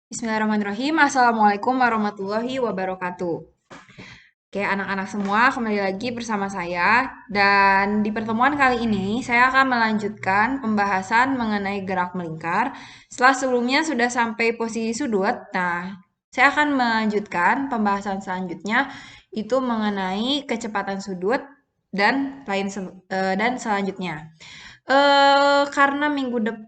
Bismillahirrahmanirrahim. Assalamualaikum warahmatullahi wabarakatuh. Oke, anak-anak semua, kembali lagi bersama saya. Dan di pertemuan kali ini, saya akan melanjutkan pembahasan mengenai gerak melingkar. Setelah sebelumnya sudah sampai posisi sudut, nah, saya akan melanjutkan pembahasan selanjutnya, itu mengenai kecepatan sudut dan dan selanjutnya. Karena minggu depan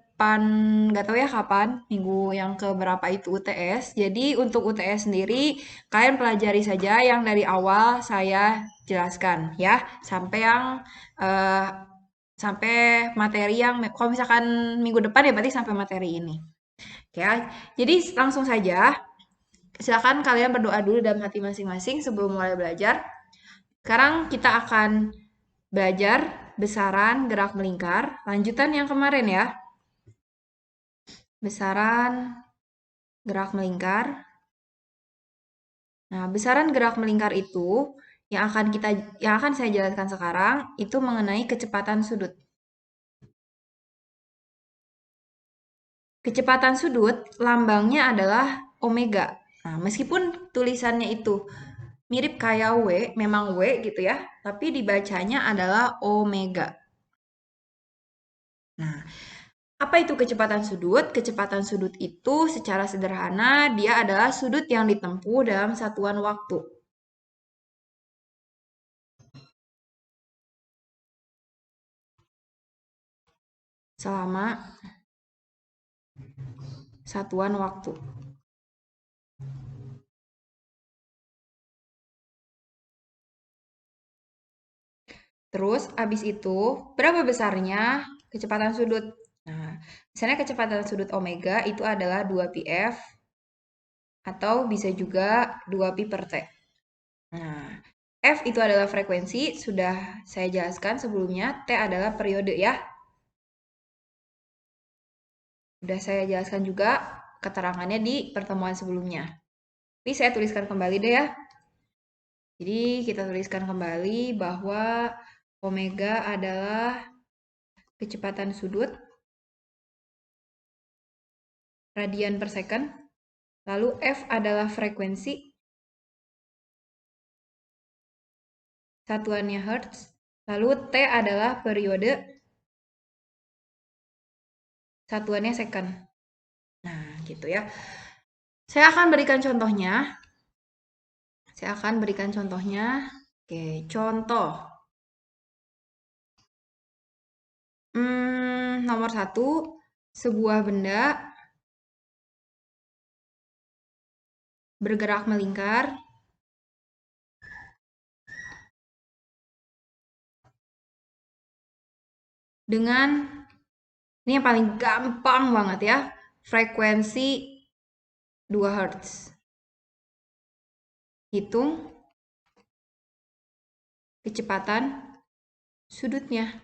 nggak tahu ya kapan, minggu yang ke berapa itu UTS. Jadi untuk UTS sendiri kalian pelajari saja yang dari awal saya jelaskan ya, sampai yang eh, sampai materi yang kalau misalkan minggu depan ya berarti sampai materi ini. Oke ya. Jadi langsung saja, silakan kalian berdoa dulu dalam hati masing-masing sebelum mulai belajar. Sekarang kita akan belajar besaran gerak melingkar, lanjutan yang kemarin ya. Besaran gerak melingkar. Nah, besaran gerak melingkar itu yang akan saya jelaskan sekarang itu mengenai kecepatan sudut. Kecepatan sudut lambangnya adalah omega. Nah, meskipun tulisannya itu mirip kayak W, memang W gitu ya, tapi dibacanya adalah omega. Nah, apa itu kecepatan sudut? Kecepatan sudut itu secara sederhana dia adalah sudut yang ditempuh dalam satuan waktu. Selama satuan waktu. Terus abis itu berapa besarnya kecepatan sudut? Nah, misalnya kecepatan sudut omega itu adalah 2πf atau bisa juga 2pi per t. Nah, F itu adalah frekuensi, sudah saya jelaskan sebelumnya, T adalah periode ya. Sudah saya jelaskan juga keterangannya di pertemuan sebelumnya. Tapi saya tuliskan kembali deh ya. Jadi kita tuliskan kembali bahwa omega adalah kecepatan sudut radian per second. Lalu F adalah frekuensi, satuannya Hertz. Lalu T adalah periode, satuannya second. Nah, gitu ya. Saya akan berikan contohnya. Oke, contoh. Nomor 1, sebuah benda bergerak melingkar dengan, ini yang paling gampang banget ya, frekuensi 2 Hz. Hitung kecepatan sudutnya.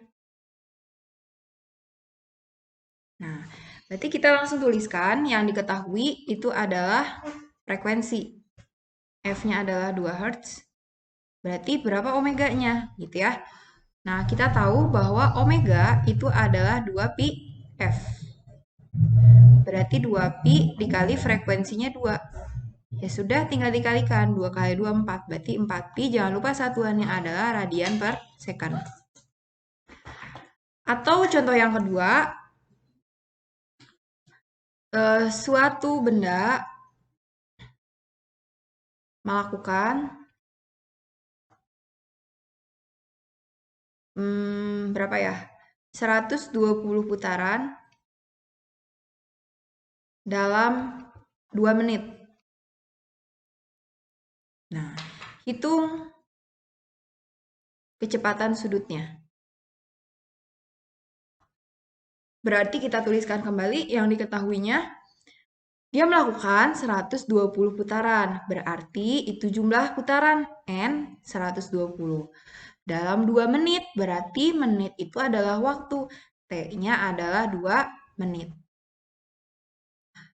Nah, berarti kita langsung tuliskan yang diketahui itu adalah frekuensi. F-nya adalah 2 Hz. Berarti berapa omeganya gitu ya. Nah, kita tahu bahwa omega itu adalah 2pi F. Berarti 2pi dikali frekuensinya 2. Ya sudah, tinggal dikalikan. 2 kali 2, 4. Berarti 4pi. Jangan lupa satuannya adalah radian per second. Atau contoh yang kedua, suatu benda melakukan berapa ya? 120 putaran dalam 2 menit. Nah, hitung kecepatan sudutnya. Berarti kita tuliskan kembali yang diketahuinya. Dia melakukan 120 putaran. Berarti itu jumlah putaran N 120. Dalam 2 menit, berarti menit itu adalah waktu. T-nya adalah 2 menit.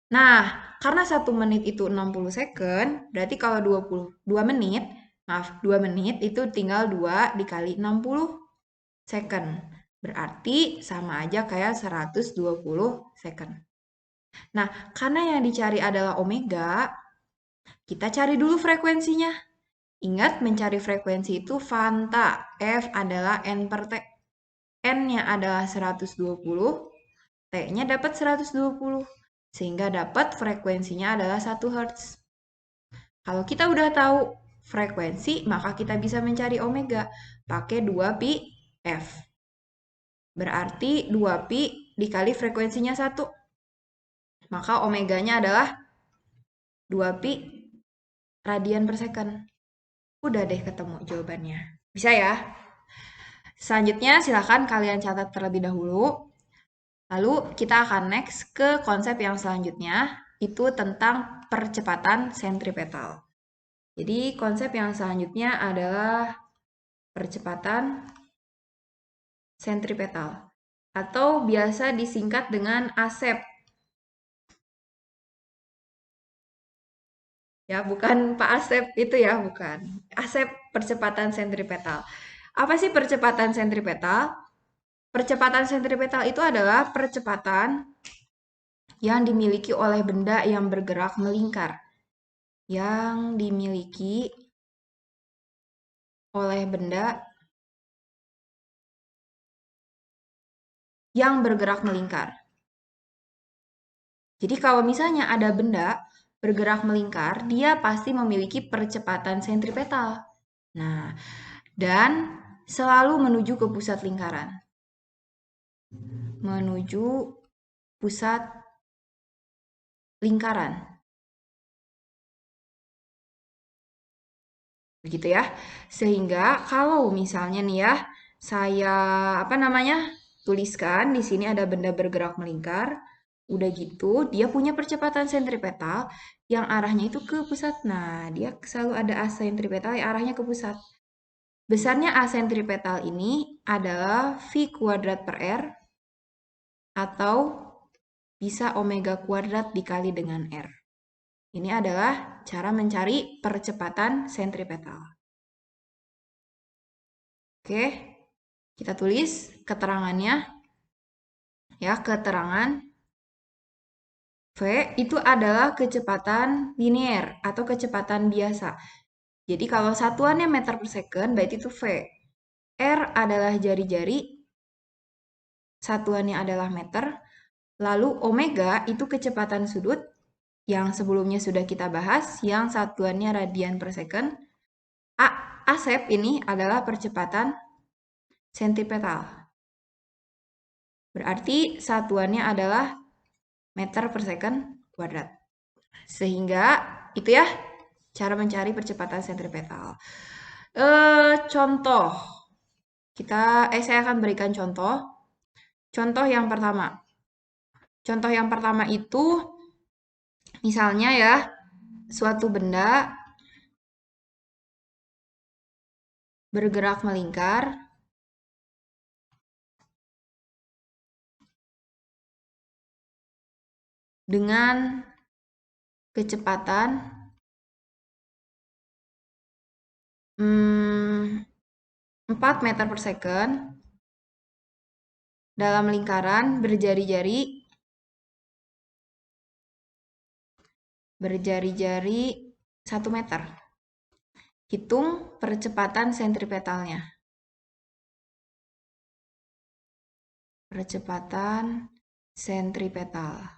Nah, karena 1 menit itu 60 second, berarti kalau 2 menit, 2 menit itu tinggal 2 dikali 60 second. Berarti sama aja kayak 120 second. Nah, karena yang dicari adalah omega, kita cari dulu frekuensinya. Ingat, mencari frekuensi itu fanta. F adalah N per T. N-nya adalah 120, T-nya dapat 120. Sehingga dapat frekuensinya adalah 1 Hz. Kalau kita udah tahu frekuensi, maka kita bisa mencari omega pakai 2 pi F. Berarti 2 pi dikali frekuensinya 1. Maka omeganya adalah 2 pi radian per second. Udah deh ketemu jawabannya. Bisa ya? Selanjutnya silahkan kalian catat terlebih dahulu. Lalu kita akan next ke konsep yang selanjutnya, itu tentang percepatan sentripetal. Jadi konsep yang selanjutnya adalah percepatan sentripetal atau biasa disingkat dengan ASEP. Ya, bukan Pak Asep itu ya, bukan. ASEP percepatan sentripetal. Apa sih percepatan sentripetal? Percepatan sentripetal itu adalah percepatan yang dimiliki oleh benda yang bergerak melingkar. Yang dimiliki oleh benda yang bergerak melingkar. Jadi kalau misalnya ada benda bergerak melingkar, dia pasti memiliki percepatan sentripetal. Nah, dan selalu menuju ke pusat lingkaran. Menuju pusat lingkaran. Begitu ya. Sehingga kalau misalnya nih ya, saya tuliskan di sini ada benda bergerak melingkar. Udah gitu, dia punya percepatan sentripetal yang arahnya itu ke pusat. Nah, dia selalu ada as sentripetal yang arahnya ke pusat. Besarnya as sentripetal ini adalah V kuadrat per R atau bisa omega kuadrat dikali dengan R. Ini adalah cara mencari percepatan sentripetal. Oke, kita tulis keterangannya. Ya, keterangan V itu adalah kecepatan linier atau kecepatan biasa. Jadi kalau satuannya meter per second, berarti itu V. R adalah jari-jari, satuannya adalah meter. Lalu omega itu kecepatan sudut, yang sebelumnya sudah kita bahas, yang satuannya radian per second. ASEP ini adalah percepatan sentripetal. Berarti satuannya adalah meter per second kuadrat. Sehingga itu ya cara mencari percepatan sentripetal. Contoh. Saya akan berikan contoh. Contoh yang pertama. Contoh yang pertama itu misalnya ya, suatu benda bergerak melingkar dengan kecepatan 4 meter per second dalam lingkaran berjari-jari 1 meter. Hitung percepatan sentripetalnya. Percepatan sentripetal.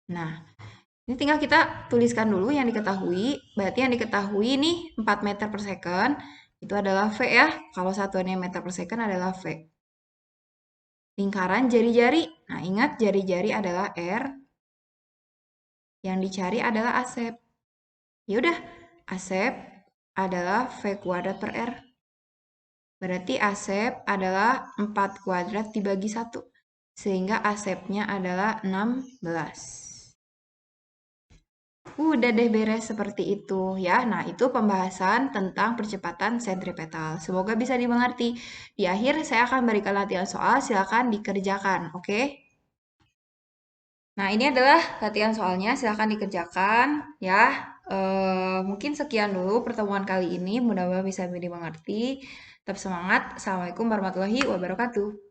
Nah, ini tinggal kita tuliskan dulu yang diketahui. Berarti yang diketahui nih 4 meter per second. Itu adalah V ya. Kalau satuannya meter per second adalah V. Lingkaran jari-jari. Nah, ingat jari-jari adalah R. Yang dicari adalah ASEP. Yaudah, ASEP adalah V kuadrat per R. Berarti ASEP adalah 4 kuadrat dibagi 1. Sehingga ASEP-nya adalah 16. Udah deh beres seperti itu ya. Nah, itu pembahasan tentang percepatan sentripetal. Semoga bisa dimengerti. Di akhir saya akan berikan latihan soal, silakan dikerjakan, oke? Nah, ini adalah latihan soalnya, silakan dikerjakan ya. Mungkin sekian dulu pertemuan kali ini, mudah-mudahan bisa dimengerti. Tetap semangat. Assalamualaikum warahmatullahi wabarakatuh.